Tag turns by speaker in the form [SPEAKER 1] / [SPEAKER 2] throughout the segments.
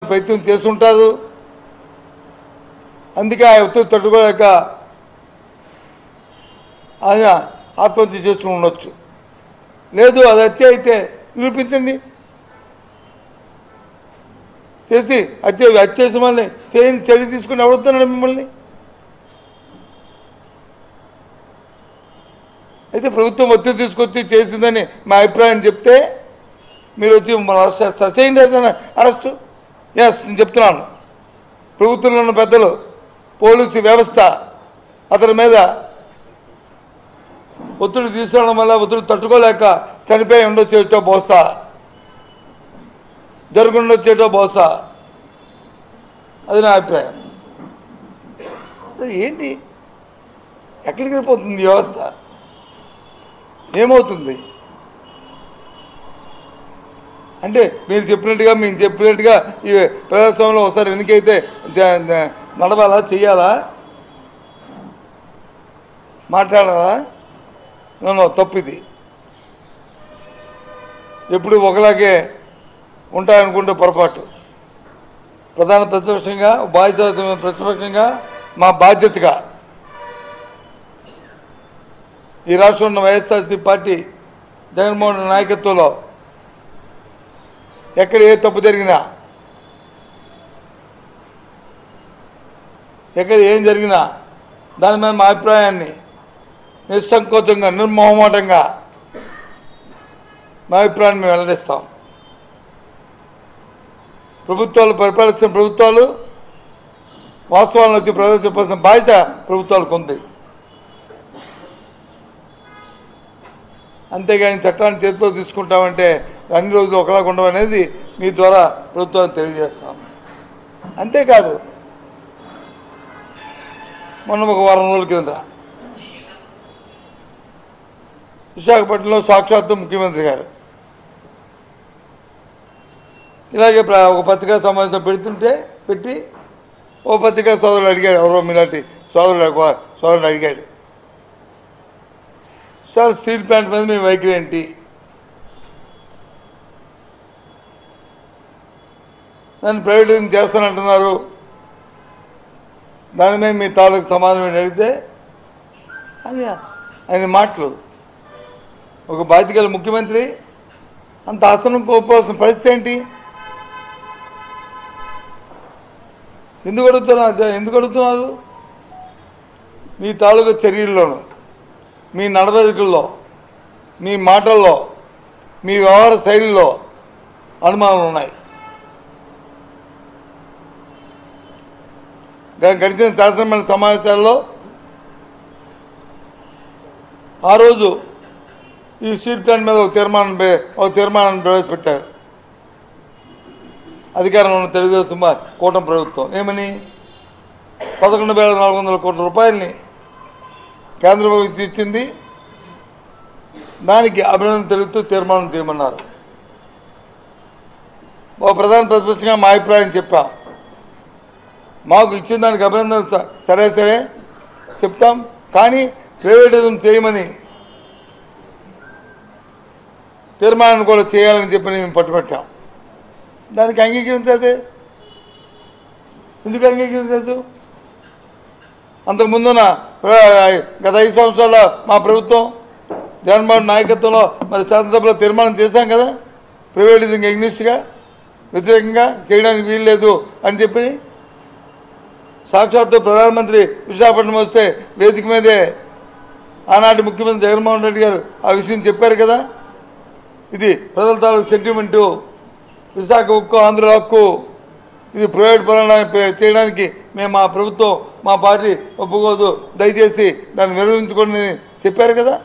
[SPEAKER 1] ప్రయత్నం చేస్తుంటారు. అందుకే ఆ ఒత్తిడి తట్టుకోలేక ఆయన ఆత్మహత్య చేసుకుని ఉండొచ్చు. లేదు అది హత్య అయితే నిరూపించండి. చేసి హత్య చేసి మిమ్మల్ని చర్య తీసుకుని ఎవరుతున్నాడు మిమ్మల్ని? అయితే ప్రభుత్వం ఒత్తిడి తీసుకొచ్చి చేసిందని మా అభిప్రాయం చెప్తే మీరు వచ్చి అరెస్ట్ చేస్తారు. చేయండి ఏదైనా అరెస్టు. ఎస్, నేను చెప్తున్నాను. ప్రభుత్వంలో ఉన్న పెద్దలు, పోలీసు వ్యవస్థ అతని మీద ఒత్తిడి తీసుకోవడం వల్ల ఒత్తిడి తట్టుకోలేక చనిపోయి ఉండొచ్చేటో బహుశా, జరుగుండొచ్చేటో బహుశా. అది నా అభిప్రాయం. ఏంటి, ఎక్కడికి వెళ్ళిపోతుంది వ్యవస్థ? ఏమవుతుంది అంటే మీరు చెప్పినట్టుగా మేము చెప్పినట్టుగా ఈ ప్రజాస్వామ్యంలో ఒకసారి వెనుకైతే నడవాలా, చెయ్యాలా, మాట్లాడాలా? తప్పు. ఇది ఎప్పుడు ఒకలాగే ఉంటాయనుకుంటే పొరపాటు. ప్రధాన ప్రతిపక్షంగా, బాధ్యత ప్రతిపక్షంగా మా బాధ్యతగా ఈ రాష్ట్రంలో వైఎస్ఆర్సీపీ పార్టీ జగన్మోహన్ నాయకత్వంలో ఎక్కడ ఏ తప్పు జరిగినా, ఎక్కడ ఏం జరిగినా దాని మీద మా అభిప్రాయాన్ని నిస్సంకోచంగా, నిర్మోహమాటంగా మా అభిప్రాయాన్ని మేము వెల్లడిస్తాం. ప్రభుత్వాలు పరిపాలిస్తున్న ప్రభుత్వాలు వాస్తవాలను వచ్చి ప్రజలు చెప్పాల్సిన బాధ్యత ప్రభుత్వాలకు ఉంది. అంతేగాని చట్టాన్ని చేతిలో తీసుకుంటామంటే అన్ని రోజులు ఒకలాగా ఉండవనేది మీ ద్వారా ప్రభుత్వాన్ని తెలియజేస్తాం. అంతేకాదు, మొన్న ఒక వారం రోజుల కింద విశాఖపట్నంలో సాక్షాత్తు ముఖ్యమంత్రి గారు ఇలాగే ఒక పత్రికా సమావేశం పెట్టి ఓ పత్రికా సోదరుడు అడిగాడు, ఎవరో మీలాంటి సోదరుడు అడిగాడు, సార్ స్టీల్ ప్లాంట్ మీద మీ వైఖరి ఏంటి? దాన్ని ప్రైవేటైజేషన్ చేస్తానంటున్నారు, దాని మీద మీ తాలూకు సమాధానం అడిగితే అని ఆయన మాటలు. ఒక బాధ్యత గల ముఖ్యమంత్రి అంత ఆసనం కోల్పోవాల్సిన పరిస్థితి ఏంటి? ఎందుకు అడుగుతున్నారు? మీ తాలూకు చర్యల్లోనూ, మీ నడవడికల్లో, మీ మాటల్లో, మీ వ్యవహార శైలిలో అనుమానాలు ఉన్నాయి. గడిచిన శాసనమండలి సమావేశాల్లో ఆ రోజు ఈ స్టీల్ ప్లాంట్ మీద ఒక తీర్మానాన్ని ప్రవేశపెట్టారు అధికారంలో ఉన్న తెలుగుదేశం కూటమి ప్రభుత్వం. ఏమని? 11,400 కోట్ల రూపాయలని కేంద్ర ప్రభుత్వం ఇచ్చింది, దానికి అభినందన తెలుపుతూ తీర్మానం చేయమన్నారు. ఒక ప్రధాన ప్రతిపక్షంగా మా అభిప్రాయం చెప్పాం. మాకు ఇచ్చిన దానికి అభినందన సరే చెప్తాం, కానీ ప్రైవేటిజం చేయమని తీర్మానాన్ని కూడా చేయాలని చెప్పి మేము పట్టుబట్టాం. దానికి అంగీకరించదు. ఎందుకు అంగీకరించదు? అంతకుముందున గత 5 సంవత్సరాల మా ప్రభుత్వం జగన్మోహన్ నాయకత్వంలో మరి శాసనసభలో తీర్మానం చేశాం కదా, ప్రైవేటిజం ఎగ్నిస్ట్గా వ్యతిరేకంగా చేయడానికి వీల్లేదు అని చెప్పి. సాక్షాత్తు ప్రధానమంత్రి విశాఖపట్నం వస్తే వేదిక మీదే ఆనాటి ముఖ్యమంత్రి జగన్మోహన్ రెడ్డి గారు ఆ విషయం చెప్పారు కదా. ఇది ప్రజల తాలూకు సెంటిమెంటు, విశాఖ హక్కు, ఆంధ్ర హక్కు, ఇది ప్రైవేట్ పరంగా చేయడానికి మేము మా ప్రభుత్వం, మా పార్టీ ఒప్పుకోదు, దయచేసి దాన్ని నిర్వహించుకోండి చెప్పారు కదా.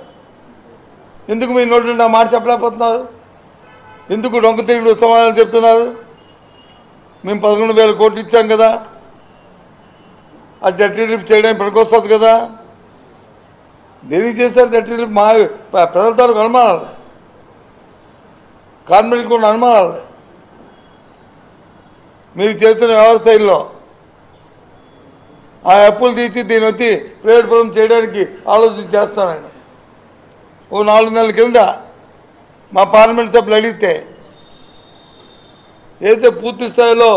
[SPEAKER 1] ఎందుకు మీ నోటి నుండి ఆ మాట చెప్పలేకపోతున్నారు? ఎందుకు డొంక తిరుగుడు సమాధానం చెప్తున్నారు? మేము 11,000 కోట్లు ఇచ్చాం కదా, ఆ డెట్ రిలీఫ్ చేయడానికి పనికొస్తుంది కదా. దేనికి చేశారు డెట్ రిలీఫ్? మా ప్రజల తాలూకు అనుమానాలు, కార్మికులకు ఉన్న అనుమానాలు, మీరు చేస్తున్న వ్యవహార శైలిలో ఆ అప్పులు తీసి దీన్ని వచ్చి ప్రైవేట్ పరం చేయడానికి ఆలోచన చేస్తానండి. ఓ 4 నెలల కింద మా పార్లమెంట్ సభ్యులు అడిగితే ఏదైతే పూర్తి స్థాయిలో